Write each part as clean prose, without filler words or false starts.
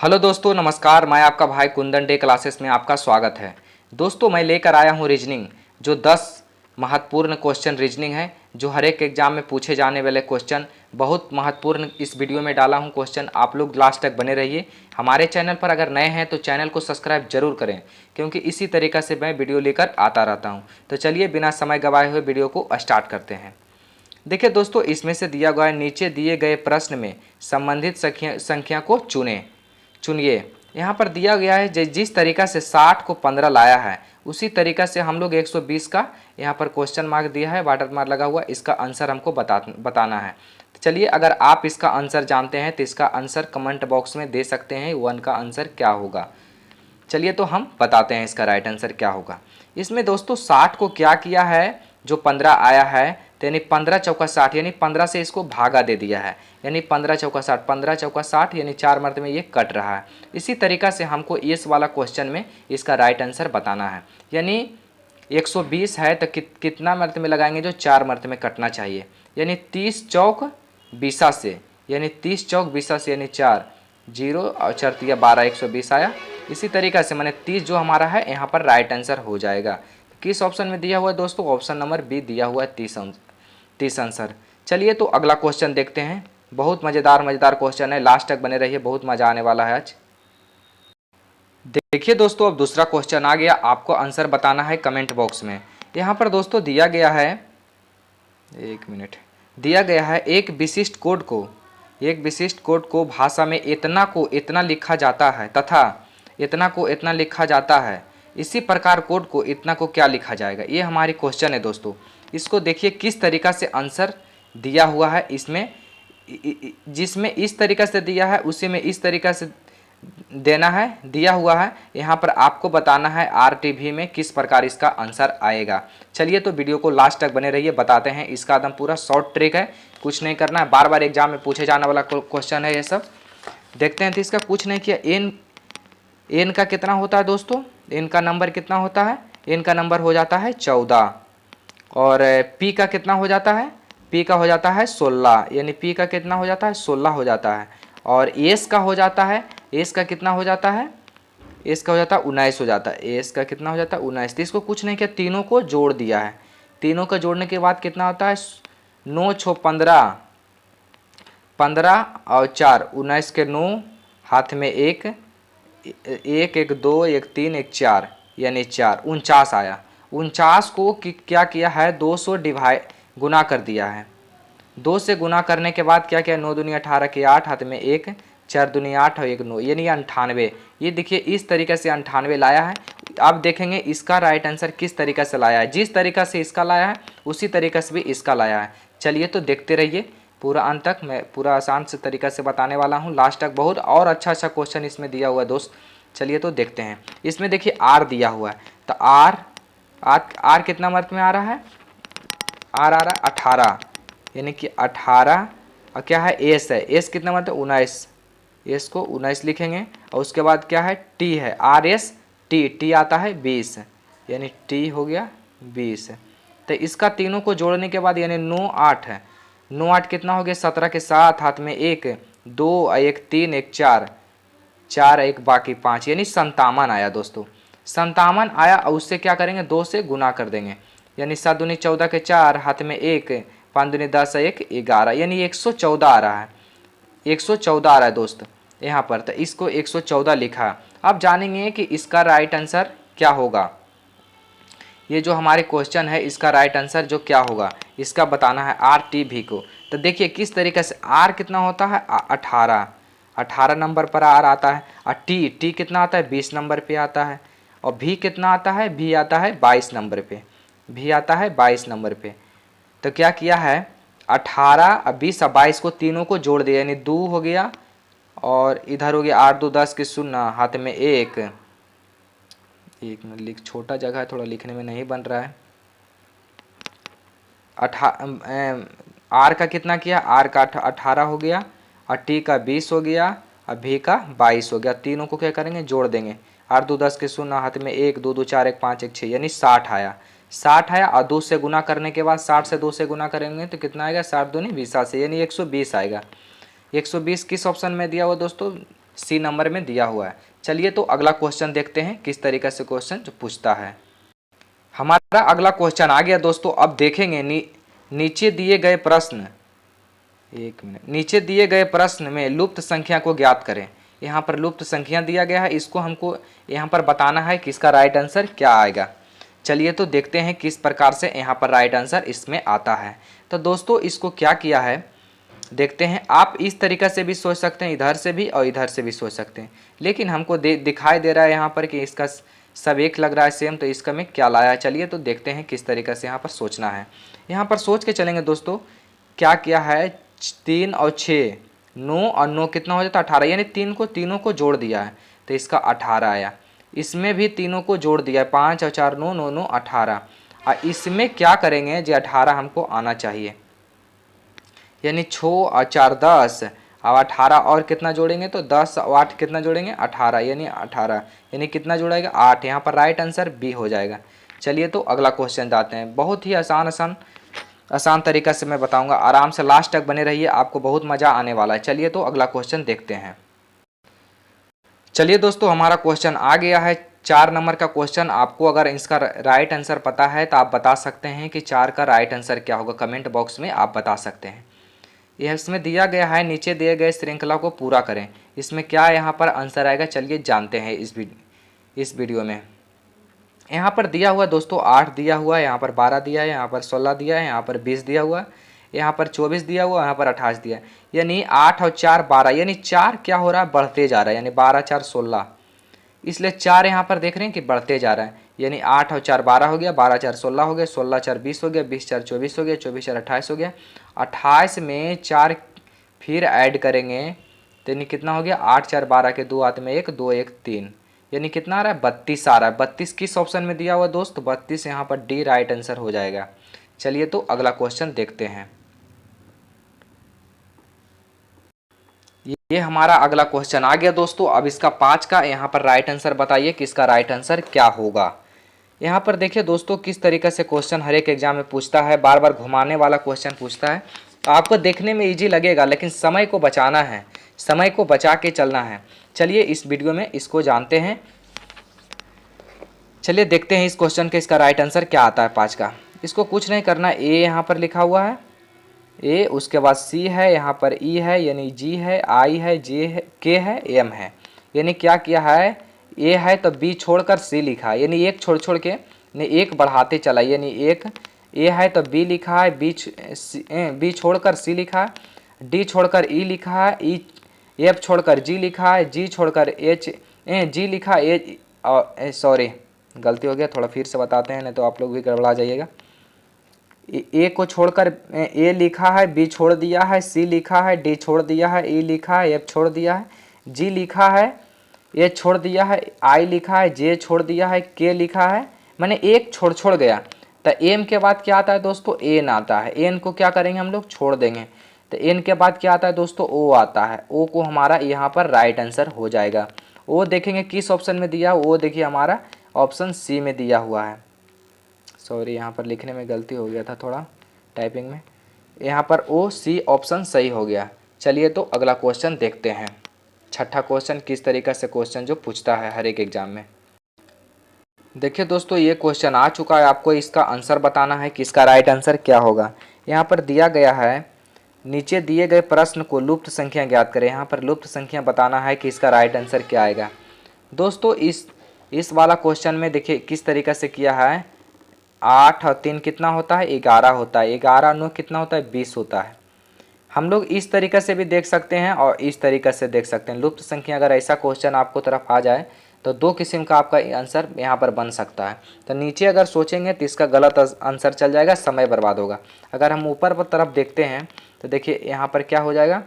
Hello दोस्तों, नमस्कार। मैं आपका भाई कुंदन डे क्लासेस में आपका स्वागत है। दोस्तों, मैं लेकर आया हूं रीजनिंग, जो 10 महत्वपूर्ण क्वेश्चन रीजनिंग है, जो हर एक एग्जाम में पूछे जाने वाले क्वेश्चन बहुत महत्वपूर्ण इस वीडियो में डाला हूं क्वेश्चन। आप लोग लास्ट तक बने रहिए। हमारे चैनल पर अगर नए हैं तो चैनल को सब्सक्राइब जरूर करें, क्योंकि इसी तरीक़ा से मैं वीडियो लेकर आता रहता हूँ। तो चलिए बिना समय गवाए हुए वीडियो को स्टार्ट करते हैं। देखिए दोस्तों, इसमें से दिया गया नीचे दिए गए प्रश्न में संबंधित संख्या को चुनिए। यहाँ पर दिया गया है जिस तरीका से 60 को 15 लाया है, उसी तरीका से हम लोग 120 का यहाँ पर क्वेश्चन मार्क दिया है, वाटर मार्क लगा हुआ, इसका आंसर हमको बताना है। तो चलिए, अगर आप इसका आंसर जानते हैं तो इसका आंसर कमेंट बॉक्स में दे सकते हैं। 1 का आंसर क्या होगा? चलिए तो हम बताते हैं इसका राइट आंसर क्या होगा। इसमें दोस्तों 60 को क्या किया है, जो 15 आया है, तो यानी 15 चौका 60, यानी 15 से इसको भागा दे दिया है, यानी 15 चौका 60, 15 चौका 60, यानी 4 मरतबे ये कट रहा है। इसी तरीक़ा से हमको इस वाला क्वेश्चन में इसका राइट आंसर बताना है। यानी 120 है तो कितना मरतबे लगाएंगे, जो 4 मरतबे कटना चाहिए, यानी 30 चौक 20 से, यानी 30 चौक 20 से, यानी 4 0 और 4 तिया 12, 120 आया। इसी तरीक़ा से मैंने 30 जो हमारा है यहाँ पर राइट आंसर हो जाएगा। किस ऑप्शन में दिया हुआ है दोस्तों? ऑप्शन नंबर बी दिया हुआ है, 30 आंसर। चलिए तो अगला क्वेश्चन देखते हैं। बहुत मज़ेदार क्वेश्चन है, लास्ट तक बने रहिए, बहुत मज़ा आने वाला है आज। देखिए दोस्तों, अब दूसरा क्वेश्चन आ गया, आपको आंसर बताना है कमेंट बॉक्स में। यहाँ पर दोस्तों दिया गया है, एक मिनट, दिया गया है एक विशिष्ट कोड को भाषा में इतना को इतना लिखा जाता है तथा इतना को इतना लिखा जाता है। इसी प्रकार कोड को इतना को क्या लिखा जाएगा? ये हमारी क्वेश्चन है दोस्तों। इसको देखिए किस तरीक़ा से आंसर दिया हुआ है। इसमें जिसमें इस तरीक़ा से दिया है उसी में इस तरीक़ा से देना है, दिया हुआ है। यहाँ पर आपको बताना है आरटीवी में किस प्रकार इसका आंसर आएगा। चलिए तो वीडियो को लास्ट तक बने रहिए, बताते हैं। इसका एकदम पूरा शॉर्ट ट्रिक है, कुछ नहीं करना है, बार बार एग्जाम में पूछे जाने वाला क्वेश्चन है ये सब। देखते हैं। तो इसका कुछ नहीं किया। एन का कितना होता है दोस्तों? एन का नंबर कितना होता है? एन का नंबर हो जाता है 14। और पी का कितना हो जाता है? पी का हो जाता है 16, यानी पी का कितना हो जाता है? 16 हो जाता है। और एस का हो जाता है, एस का कितना हो जाता है? एस का हो जाता है 19 हो जाता है। एस का कितना हो जाता है? 19। तो इसको कुछ नहीं किया, तीनों को जोड़ दिया है। तीनों का जोड़ने के बाद कितना होता है? 9 6 15, 15 और 4 19 के 9, हाथ में 1 1 1 2 1 3 1 4, यानी 4 49 आया। 49 को क्या किया है? 2 से गुना कर दिया है। 2 से गुना करने के बाद क्या किया? 9 दूनी 18 के 8, हाथ में 1 4 दूनी 8 और 1 9, यानी 98। ये देखिए इस तरीके से 98 लाया है। अब देखेंगे इसका राइट आंसर किस तरीके से लाया है। जिस तरीका से इसका लाया है उसी तरीके से भी इसका लाया है। चलिए तो देखते रहिए पूरा अंत तक, मैं पूरा आसान से तरीका से बताने वाला हूँ लास्ट तक। बहुत और अच्छा क्वेश्चन इसमें दिया हुआ है दोस्त। चलिए तो देखते हैं। इसमें देखिए आर दिया हुआ है, तो आर कितना मर्त में आ रहा है? आर आ रहा है 18, यानी कि 18। और क्या है? एस है, एस कितना मतलब 19, एस को 19 लिखेंगे। और उसके बाद क्या है? टी है, आर एस टी, टी आता है 20, यानी टी हो गया 20। तो इसका तीनों को जोड़ने के बाद यानी 9 8 है, 9 8 कितना हो गया? 17 के 7, हाथ में 1 2 1 3 1 4 4 1 बाकी 5, यानी 57 आया दोस्तों। 57 आया और उससे क्या करेंगे? 2 से गुना कर देंगे, यानी 7 दूनी 14 के 4, हाथ में 1 5 दूनी 10 1 11, यानी 114 आ रहा है। 114 आ रहा है दोस्त यहाँ पर। तो इसको 114 लिखा। अब जानेंगे कि इसका राइट आंसर क्या होगा। ये जो हमारे क्वेश्चन है इसका राइट आंसर जो क्या होगा इसका बताना है आरटीवी को। तो देखिए किस तरीके से आर कितना होता है? 18 नंबर पर आर आता है। और टी कितना आता है? 20 नंबर पे आता है। और भी कितना आता है? भी आता है 22 नंबर पे, भी आता है 22 नंबर पे। तो क्या किया है? 18 और 20 और 22 को तीनों को जोड़ दिया, यानी 2 हो गया। और इधर हो गया 8 2 10 के 0, हाथ में 1 मिनट, छोटा जगह है, थोड़ा लिखने में नहीं बन रहा है। आर का कितना किया? आर का 18 हो गया, और टी का 20 हो गया, और भी का 22 हो गया। तीनों को क्या करेंगे? जोड़ देंगे। 8 2 10 के 0, हाथ में 1 2 2 4 1 5 1 6, यानी 60 आया। 60 आया। और 2 से गुना करने के बाद 60 से 2 से गुना करेंगे तो कितना आएगा? 60 दूनी 20 से, यानी 120 आएगा। 120 किस ऑप्शन में दिया हुआ दोस्तों? सी नंबर में दिया हुआ है। चलिए तो अगला क्वेश्चन देखते हैं किस तरीके से क्वेश्चन जो पूछता है। हमारा अगला क्वेश्चन आ गया दोस्तों। अब देखेंगे नीचे दिए गए प्रश्न, एक मिनट, नीचे दिए गए प्रश्न में लुप्त संख्या को ज्ञात करें। यहाँ पर लुप्त संख्या दिया गया है, इसको हमको यहाँ पर बताना है कि इसका राइट आंसर क्या आएगा। चलिए तो देखते हैं किस प्रकार से यहाँ पर राइट आंसर इसमें आता है। तो दोस्तों इसको क्या किया है देखते हैं। आप इस तरीक़े से भी सोच सकते हैं, इधर से भी और इधर से भी सोच सकते हैं, लेकिन हमको दिखाई दे रहा है यहाँ पर कि इसका सब एक लग रहा है सेम, तो इसका में क्या लाया। चलिए तो देखते हैं किस तरीके से यहाँ पर सोचना है। यहाँ पर सोच के चलेंगे दोस्तों। क्या किया है, 3 और 6, 9 और 9 कितना हो जाता है 18, यानी तीनों को जोड़ दिया है तो इसका 18 आया। इसमें भी तीनों को जोड़ दिया है, 5 और 4 9 9 9 18। और इसमें क्या करेंगे जी 18 हमको आना चाहिए, यानी 6 और 4 10, अब 18 और कितना जोड़ेंगे तो 10 और 8 कितना जोड़ेंगे 18, यानी 18 यानी कितना जोड़ेगा 8। यहाँ पर राइट आंसर बी हो जाएगा। चलिए तो अगला क्वेश्चन जाते हैं। बहुत ही आसान तरीक़ा से मैं बताऊंगा, आराम से लास्ट तक बने रहिए, आपको बहुत मज़ा आने वाला है। चलिए तो अगला क्वेश्चन देखते हैं। चलिए दोस्तों हमारा क्वेश्चन आ गया है 4 नंबर का क्वेश्चन। आपको अगर इसका राइट आंसर पता है तो आप बता सकते हैं कि 4 का राइट आंसर क्या होगा, कमेंट बॉक्स में आप बता सकते हैं। यह इसमें दिया गया है, नीचे दिए गए श्रृंखला को पूरा करें। इसमें क्या यहाँ पर आंसर आएगा, चलिए जानते हैं इस वीडियो में। यहाँ पर दिया हुआ दोस्तों 8 दिया हुआ है, यहाँ पर 12 दिया है, यहाँ पर 16 दिया है, यहाँ पर 20 दिया हुआ है, यहाँ पर 24 दिया हुआ है, यहाँ पर 28 दिया है, यानी 8 और 4 12, यानी 4 क्या हो रहा है बढ़ते जा रहा है, यानी 12 4 16, इसलिए 4 यहाँ पर देख रहे हैं कि बढ़ते जा रहा है, यानी 8 और 4 12 हो गया, 12 4 16 हो गया, 16 4 20 हो गया, 20 4 24 हो गया, 24 4 28 हो गया। 28 में 4 फिर ऐड करेंगे तो यानी कितना हो गया 8 4 12 के 2 हाथ में 1 2 1 3, यानी कितना आ रहा है 32 आ रहा है। 32 किस ऑप्शन में दिया हुआ है दोस्त, 32 यहाँ पर डी राइट आंसर हो जाएगा। चलिए तो अगला क्वेश्चन देखते हैं। ये हमारा अगला क्वेश्चन आ गया दोस्तों। अब इसका 5 का यहाँ पर राइट आंसर बताइए कि इसका राइट आंसर क्या होगा। यहाँ पर देखिए दोस्तों किस तरीके से क्वेश्चन हर एक एग्जाम में पूछता है, बार बार घुमाने वाला क्वेश्चन पूछता है। तो आपको देखने में इजी लगेगा, लेकिन समय को बचाना है, समय को बचा के चलना है। चलिए इस वीडियो में इसको जानते हैं। चलिए देखते हैं इस क्वेश्चन के इसका राइट आंसर क्या आता है 5 का। इसको कुछ नहीं करना, ए यहाँ पर लिखा हुआ है, ए, उसके बाद सी है, यहाँ पर ई है यानी जी है, आई है, जे है, के है, एम है, यानी क्या किया है ए है तो बी छोड़कर सी लिखा है, यानी एक छोड़ छोड़ के यानी एक बढ़ाते चला, यानी एक ए है तो बी लिखा है, बी छोड़कर सी लिखा है, डी छोड़कर ई लिखा है, ई एफ छोड़कर जी लिखा है, जी छोड़कर एच जी लिखा है, सॉरी गलती हो गया, थोड़ा फिर से बताते हैं नहीं तो आप लोग भी गड़बड़ा जाइएगा। ए को छोड़कर ए लिखा है, बी छोड़ दिया है, सी लिखा है, डी छोड़ दिया है, ई लिखा है, एफ छोड़ दिया है, जी लिखा है, ए छोड़ दिया है, आई लिखा है, जे छोड़ दिया है, के लिखा है, मैंने एक छोड़ गया। तो एम के बाद क्या आता है दोस्तों, एन आता है, एन को क्या करेंगे हम लोग छोड़ देंगे। तो एन के बाद क्या आता है दोस्तों, ओ आता है, ओ को हमारा यहाँ पर राइट आंसर हो जाएगा। ओ देखेंगे किस ऑप्शन में दिया, ओ देखिए हमारा ऑप्शन सी में दिया हुआ है। सॉरी यहाँ पर लिखने में गलती हो गया था थोड़ा टाइपिंग में, यहाँ पर ओ सी ऑप्शन सही हो गया। चलिए तो अगला क्वेश्चन देखते हैं। छठा क्वेश्चन किस तरीके से क्वेश्चन जो पूछता है हर एक एग्जाम में। देखिए दोस्तों ये क्वेश्चन आ चुका है, आपको इसका आंसर बताना है कि इसका राइट आंसर क्या होगा। यहाँ पर दिया गया है, नीचे दिए गए प्रश्न को लुप्त संख्या ज्ञात करें। यहाँ पर लुप्त संख्या बताना है कि इसका राइट आंसर क्या आएगा। दोस्तों इस वाला क्वेश्चन में देखिए किस तरीके से किया है, 8 और 3 कितना होता है 11 होता है, 11 9 कितना होता है 20 होता है। हम लोग इस तरीके से भी देख सकते हैं और इस तरीके से देख सकते हैं। लुप्त संख्या अगर ऐसा क्वेश्चन आपको तरफ आ जाए तो 2 किस्म का आपका आंसर यहाँ पर बन सकता है। तो नीचे अगर सोचेंगे तो इसका गलत आंसर चल जाएगा, समय बर्बाद होगा। अगर हम ऊपर पर तरफ देखते हैं तो देखिए यहाँ पर क्या हो जाएगा,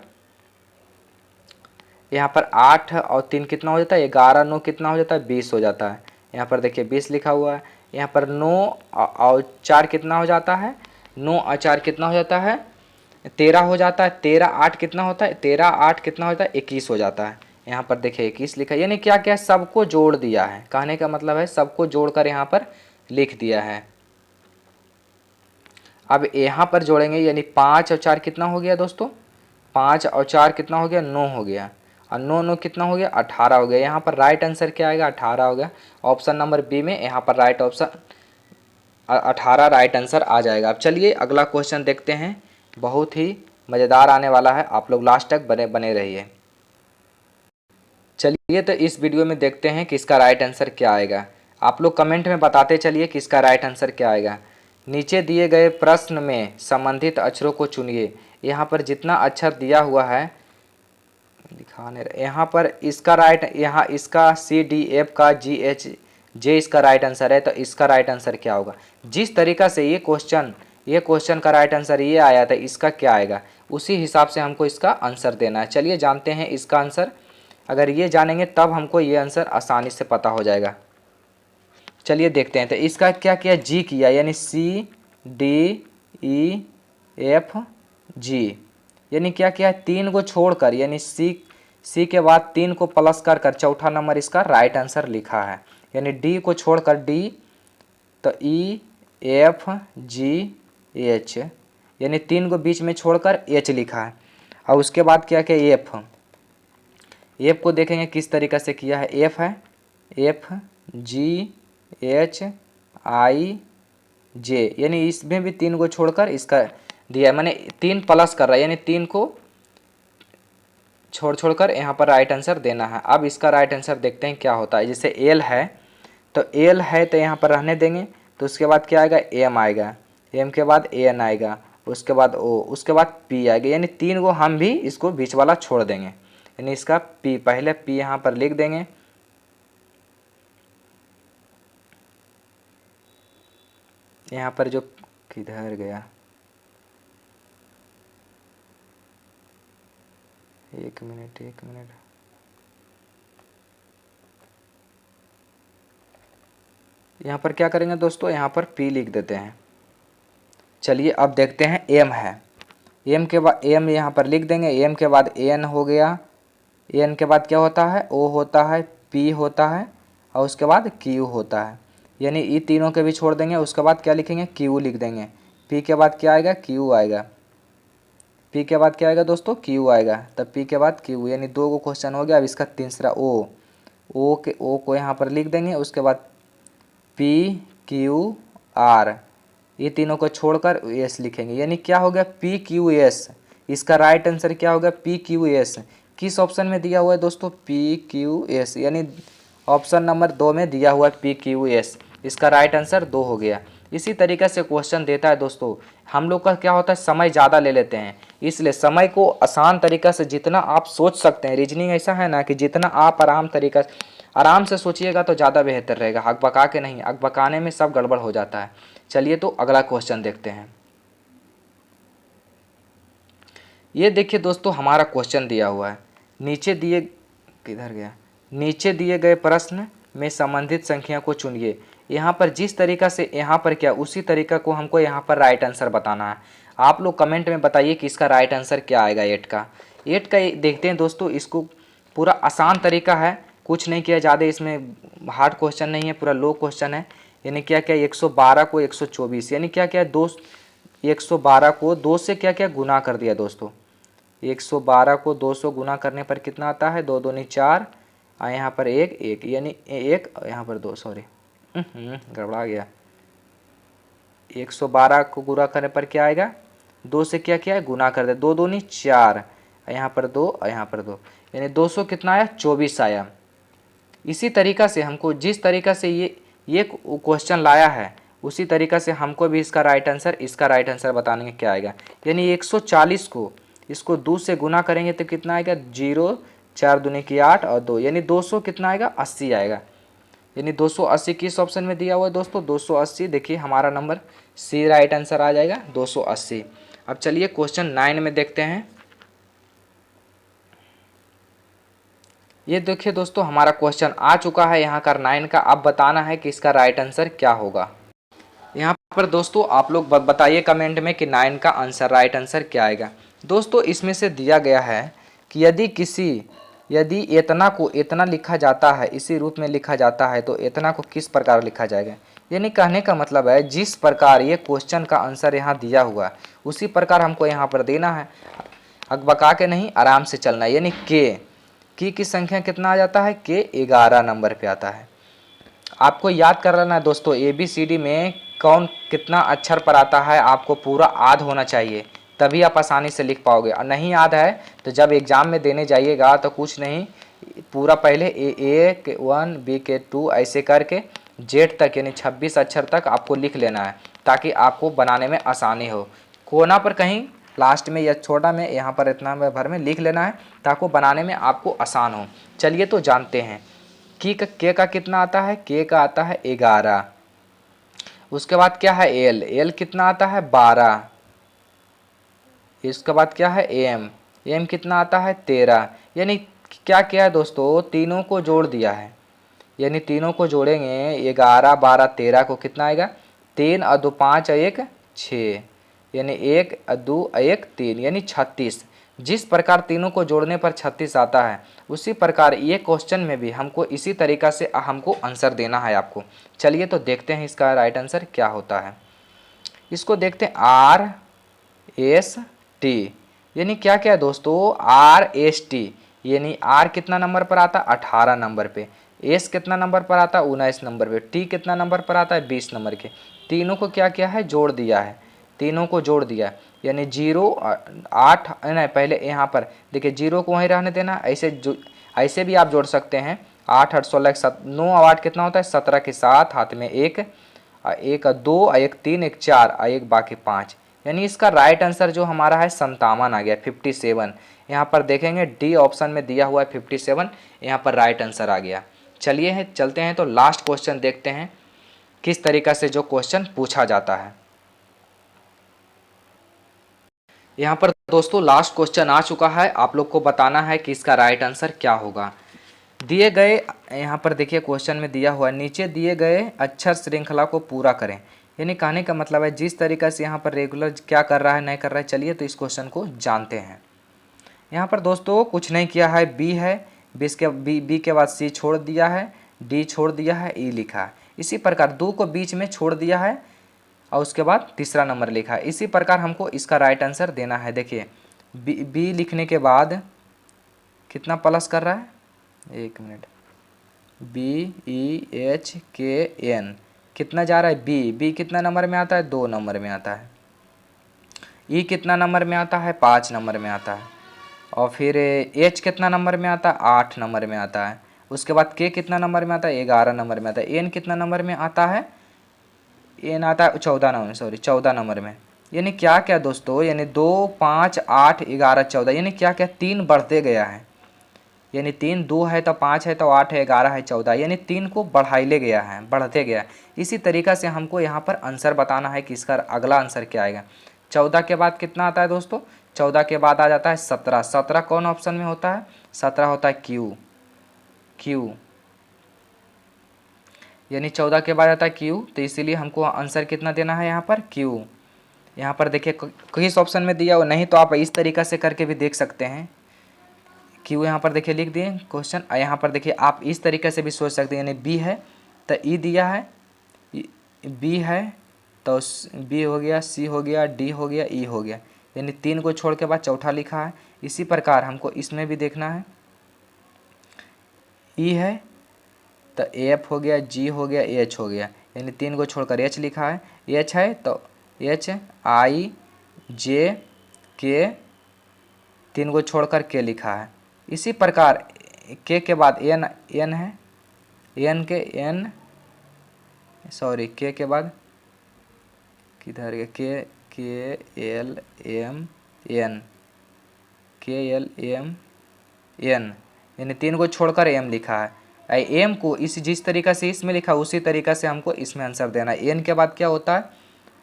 यहाँ पर 8 और 3 कितना हो जाता है 11 9 कितना हो जाता है 20 हो जाता है। यहाँ पर देखिए 20 लिखा हुआ है। यहाँ पर 9 और 4 कितना हो जाता है, 9 और 4 कितना हो जाता है 13 हो जाता है। 13 8 कितना होता है 13 8 कितना होता है 21 हो जाता है। यहाँ पर देखिए 21 लिखा है, यानी क्या क्या सबको जोड़ दिया है, कहने का मतलब है सबको जोड़कर यहाँ पर लिख दिया है। अब यहाँ पर जोड़ेंगे, यानी 5 और 4 कितना हो गया दोस्तों, 5 और 4 कितना हो गया 9 हो गया। और 9 9 कितना हो गया 18 हो गया। यहाँ पर राइट आंसर क्या आएगा 18 हो गया। ऑप्शन नंबर बी में यहाँ पर राइट ऑप्शन 18 राइट आंसर आ जाएगा। अब चलिए अगला क्वेश्चन देखते हैं, बहुत ही मज़ेदार आने वाला है, आप लोग लास्ट तक बने बने रहिए। चलिए तो इस वीडियो में देखते हैं कि इसका राइट आंसर क्या आएगा। आप लोग कमेंट में बताते चलिए कि इसका राइट आंसर क्या आएगा। नीचे दिए गए प्रश्न में संबंधित अक्षरों को चुनिए। यहाँ पर जितना अक्षर दिया हुआ है दिखाने, यहाँ पर इसका राइट, यहाँ इसका सी डी एफ का जी एच जे इसका राइट आंसर है, तो इसका राइट आंसर क्या होगा। जिस तरीक़ा से ये क्वेश्चन का राइट आंसर ये आया था, इसका क्या आएगा, उसी हिसाब से हमको इसका आंसर देना है। चलिए जानते हैं इसका आंसर। अगर ये जानेंगे तब हमको ये आंसर आसानी से पता हो जाएगा। चलिए देखते हैं। तो इसका क्या किया, जी किया, यानी C D E F G, यानी क्या किया 3 को छोड़कर, यानी सी के बाद 3 को प्लस कर चौथा नंबर इसका राइट आंसर लिखा है। यानी डी को छोड़कर डी, तो ई एफ जी एच, यानी 3 को बीच में छोड़कर एच लिखा है। और उसके बाद क्या किया एफ को देखेंगे किस तरीक़ा से किया है। एफ है एफ जी एच आई जे, यानी इसमें भी 3 को छोड़कर इसका दिया है, मैंने 3 प्लस कर रहा है, यानी 3 को छोड़कर यहाँ पर राइट आंसर देना है। अब इसका राइट आंसर देखते हैं क्या होता है। जैसे एल है, तो एल है तो यहाँ पर रहने देंगे, तो उसके बाद क्या आएगा एम आएगा, एम के बाद एन आएगा, उसके बाद ओ, उसके बाद पी आएगा, यानी 3 को हम भी इसको बीच वाला छोड़ देंगे, यानी इसका पी, पहले पी यहाँ पर लिख देंगे। यहाँ पर जो किधर गया, एक मिनट यहाँ पर क्या करेंगे दोस्तों, यहाँ पर पी लिख देते हैं। चलिए अब देखते हैं एम है, एम के बाद एम यहाँ पर लिख देंगे, एम के बाद एन हो गया, एन के बाद क्या होता है ओ होता है, पी होता है, और उसके बाद क्यू होता है, यानी ये तीनों के भी छोड़ देंगे। उसके बाद क्या लिखेंगे क्यू लिख देंगे। पी के बाद क्या आएगा क्यू आएगा, पी के बाद क्या आएगा दोस्तों क्यू आएगा, तब पी के बाद क्यू, यानी 2 को क्वेश्चन हो गया। अब इसका तीसरा ओ को यहाँ पर लिख देंगे। उसके बाद पी क्यू आर, ये तीनों को छोड़कर एस लिखेंगे, यानी क्या हो गया पी क्यू एस। इसका राइट आंसर क्या होगा पी क्यू एस। किस ऑप्शन में दिया हुआ है दोस्तों पी क्यू एस, यानी ऑप्शन नंबर 2 में दिया हुआ है पी क्यू एस। इसका राइट आंसर 2 हो गया। इसी तरीके से क्वेश्चन देता है दोस्तों, हम लोग का क्या होता है समय ज़्यादा ले लेते हैं, इसलिए समय को आसान तरीक़ा से जितना आप सोच सकते हैं, रीजनिंग ऐसा है ना कि जितना आप आराम से सोचिएगा तो ज़्यादा बेहतर रहेगा, अकबका के नहीं, अकबकाने में सब गड़बड़ हो जाता है। चलिए तो अगला क्वेश्चन देखते हैं। ये देखिए दोस्तों हमारा क्वेश्चन दिया हुआ है, नीचे दिए गए प्रश्न में संबंधित संख्या को चुनिए। यहाँ पर जिस तरीक़ा से यहाँ पर क्या, उसी तरीक़ा को हमको यहाँ पर राइट आंसर बताना है। आप लोग कमेंट में बताइए कि इसका राइट आंसर क्या आएगा। 8 का देखते हैं दोस्तों, इसको पूरा आसान तरीका है, कुछ नहीं किया ज़्यादा, इसमें हार्ड क्वेश्चन नहीं है, पूरा लो क्वेश्चन है। यानी क्या 112 को 124, यानी क्या 112 को 2 से क्या गुना कर दिया दोस्तों। 112 को 200 गुना करने पर कितना आता है 2 दूनी 4, यहाँ पर 1 यानी 1 यहाँ पर 2, सॉरी गड़बड़ा गया। 112 को गुना करने पर क्या आएगा 2 से क्या है गुना कर दे, 2 दूनी 4, यहाँ पर 2 और यहाँ पर 2, यानी 200 कितना आया 24 आया। इसी तरीक़ा से हमको जिस तरीक़ा से ये क्वेश्चन लाया है, उसी तरीक़ा से हमको भी इसका राइट आंसर बताने क्या आएगा। यानी 140 को इसको 2 से गुना करेंगे तो कितना आएगा 0, 4 दूनी की 8 और 2, यानी 200 कितना आएगा 80 आएगा। यानी 280 किस ऑप्शन में दिया हुआ है दोस्तों 280, देखिए हमारा नंबर सी राइट आंसर आ जाएगा 280। अब चलिए क्वेश्चन 9 में देखते हैं। ये देखिए दोस्तों हमारा क्वेश्चन आ चुका है यहाँ का 9 का। अब बताना है कि इसका राइट आंसर क्या होगा। यहाँ पर दोस्तों आप लोग बताइए कमेंट में कि 9 का आंसर राइट आंसर क्या आएगा। दोस्तों इसमें से दिया गया है कि यदि इतना को इतना लिखा जाता है, इसी रूप में लिखा जाता है, तो इतना को किस प्रकार लिखा जाएगा। यानी कहने का मतलब है जिस प्रकार ये क्वेश्चन का आंसर यहाँ दिया हुआ है उसी प्रकार हमको यहाँ पर देना है, अकबका के नहीं, आराम से चलना है। यानी की संख्या कितना आ जाता है, के 11 नंबर पे आता है। आपको याद कर लेना है दोस्तों, ABCD में कौन कितना अक्षर पर आता है आपको पूरा याद होना चाहिए, तभी आप आसानी से लिख पाओगे। और नहीं याद है तो जब एग्ज़ाम में देने जाइएगा तो कुछ नहीं, पूरा पहले ए के 1 बी के 2 ऐसे करके जेड तक यानी 26 अक्षर तक आपको लिख लेना है, ताकि आपको बनाने में आसानी हो। कोना पर कहीं लास्ट में या छोटा में यहाँ पर इतना भर में लिख लेना है, ताकि बनाने में आपको आसान हो। चलिए तो जानते हैं के का कितना आता है, के का आता है 11। उसके बाद क्या है एल कितना आता है 12। इसके बाद क्या है एम कितना आता है 13। यानी क्या किया है दोस्तों, तीनों को जोड़ दिया है, यानी तीनों को जोड़ेंगे 11 12 13 को कितना आएगा, 3 और 2 5 और 1 6, यानी 1 और 2 और 1 3 यानी 36। जिस प्रकार तीनों को जोड़ने पर 36 आता है, उसी प्रकार ये क्वेश्चन में भी हमको इसी तरीक़ा से हमको आंसर देना है आपको। चलिए तो देखते हैं इसका राइट आंसर क्या होता है। इसको देखते हैं RST, यानी क्या क्या है दोस्तों, RST यानी R कितना नंबर पर आता है 18 नंबर पे, S कितना नंबर पर आता है 19 नंबर पे, T कितना नंबर पर आता है 20 नंबर के। तीनों को क्या किया है, जोड़ दिया है, तीनों को जोड़ दिया, यानी 0 8 नहीं, पहले यहाँ पर देखिए 0 को वहीं रहने देना, ऐसे भी आप जोड़ सकते हैं। 8 8 16 7 9 और 8 कितना होता है 17 के साथ हाथ में 1 1 2 1 3 1 4 और 1 बाकी 5, यानी इसका राइट आंसर जो हमारा है 57 आ गया 57। यहाँ पर देखेंगे डी ऑप्शन में दिया हुआ है 57, यहाँ पर राइट आंसर आ गया। चलिए चलते हैं तो लास्ट क्वेश्चन देखते हैं किस तरीक़ा से जो क्वेश्चन पूछा जाता है। यहाँ पर दोस्तों लास्ट क्वेश्चन आ चुका है, आप लोग को बताना है कि इसका राइट आंसर क्या होगा। दिए गए यहाँ पर देखिए क्वेश्चन में दिया हुआ है, नीचे दिए गए अक्षर श्रृंखला को पूरा करें, यानी कहने का मतलब है जिस तरीक़े से यहाँ पर रेगुलर क्या कर रहा है नहीं कर रहा है। चलिए तो इस क्वेश्चन को जानते हैं। यहाँ पर दोस्तों कुछ नहीं किया है, बी है, बी के बाद सी छोड़ दिया है, डी छोड़ दिया है, ई लिखा है। इसी प्रकार 2 को बीच में छोड़ दिया है और उसके बाद तीसरा नंबर लिखा है। इसी प्रकार हमको इसका राइट आंसर देना है। देखिए बी लिखने के बाद कितना प्लस कर रहा है, 1 मिनट, BEHKN कितना जा रहा है, बी कितना नंबर में आता है 2 नंबर में आता है। ई कितना नंबर में आता है 5 नंबर में आता है। और फिर एच कितना नंबर में आता है 8 नंबर में आता है। उसके बाद के कितना नंबर में आता है 11 नंबर में आता है। एन कितना नंबर में आता है, एन आता है 14 नंबर में। यानी क्या क्या दोस्तों, यानी 2 5 8 11 14, यानी क्या क्या 3 बढ़ते गया है, यानी 3 2 है तो 5 है तो 8 है 11 है 14, यानी 3 को बढ़ाइले गया है, बढ़ते गया। इसी तरीक़ा से हमको यहाँ पर आंसर बताना है कि इसका अगला आंसर क्या आएगा। 14 के बाद कितना आता है दोस्तों, 14 के बाद आ जाता है 17। 17 कौन ऑप्शन में होता है, 17 होता है क्यू, यानी 14 के बाद आता है क्यू, तो इसीलिए हमको आंसर कितना देना है यहाँ पर क्यू। यहाँ पर देखिए किस ऑप्शन में दिया हो, नहीं तो आप इस तरीक़ा से करके भी देख सकते हैं। क्यू यहाँ पर देखिए लिख दिए क्वेश्चन। यहाँ पर देखिए आप इस तरीके से भी सोच सकते हैं, यानी बी है तो ई दिया है, बी है तो बी हो गया, सी हो गया, डी हो गया, ई हो गया, यानी 3 को छोड़ के बाद चौथा लिखा है। इसी प्रकार हमको इसमें भी देखना है, ई है तो एफ हो गया, जी हो गया, एच हो गया, यानी 3 को छोड़कर एच लिखा है। एच है तो एच आई जे के, 3 को छोड़कर के लिखा है। इसी प्रकार के बाद एन है, के के बाद किधर गया, के एल एम एन, यानी 3 को छोड़कर एम लिखा है। एम को जिस तरीक़ा से इसमें लिखा उसी तरीक़ा से हमको इसमें आंसर देना है। एन के बाद क्या होता है,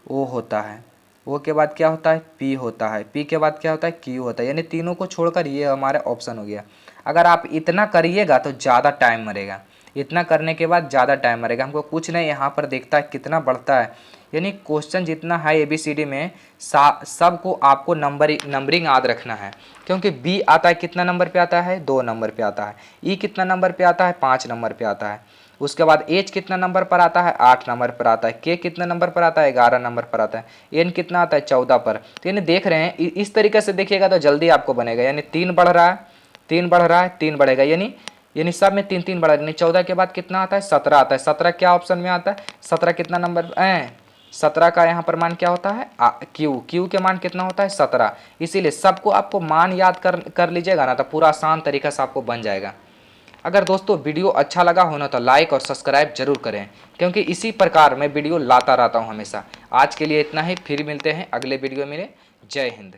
ओ होता है, ओ के बाद क्या होता है, पी होता है, पी के बाद क्या होता है, क्यू होता है, यानी तीनों को छोड़कर ये हमारा ऑप्शन हो गया। अगर आप इतना करिएगा तो ज़्यादा टाइम मरेगा, इतना करने के बाद ज़्यादा टाइम मरेगा। हमको कुछ नहीं, यहाँ पर देखता है कितना बढ़ता है, यानी क्वेश्चन जितना है ABCD में सबको आपको नंबरिंग याद रखना है। क्योंकि बी आता है कितना नंबर पे आता है 2 नंबर पे आता है, ई कितना नंबर पे आता है 5 नंबर पे आता है, उसके बाद एच कितना नंबर पर आता है 8 नंबर पर आता है, के कितना नंबर पर आता है 11 नंबर पर आता है, एन कितना आता है 14 पर। तो यानी देख रहे हैं इस तरीके से देखिएगा तो जल्दी आपको बनेगा, यानी 3 बढ़ रहा है 3 बढ़ रहा है, 3 बढ़ेगा, यानी सब में 3 3 बढ़ा, यानी 14 के बाद कितना आता है, 17 आता है। 17 क्या ऑप्शन में आता है, 17 कितना नंबर 17 का यहाँ पर मान क्या होता है, क्यू के मान कितना होता है, 17। इसीलिए सबको आपको मान याद कर लीजिएगा ना, तो पूरा आसान तरीका से आपको बन जाएगा। अगर दोस्तों वीडियो अच्छा लगा हो ना तो लाइक और सब्सक्राइब जरूर करें, क्योंकि इसी प्रकार मैं वीडियो लाता रहता हूँ हमेशा। आज के लिए इतना ही, फिर मिलते हैं अगले वीडियो में। जय हिंद।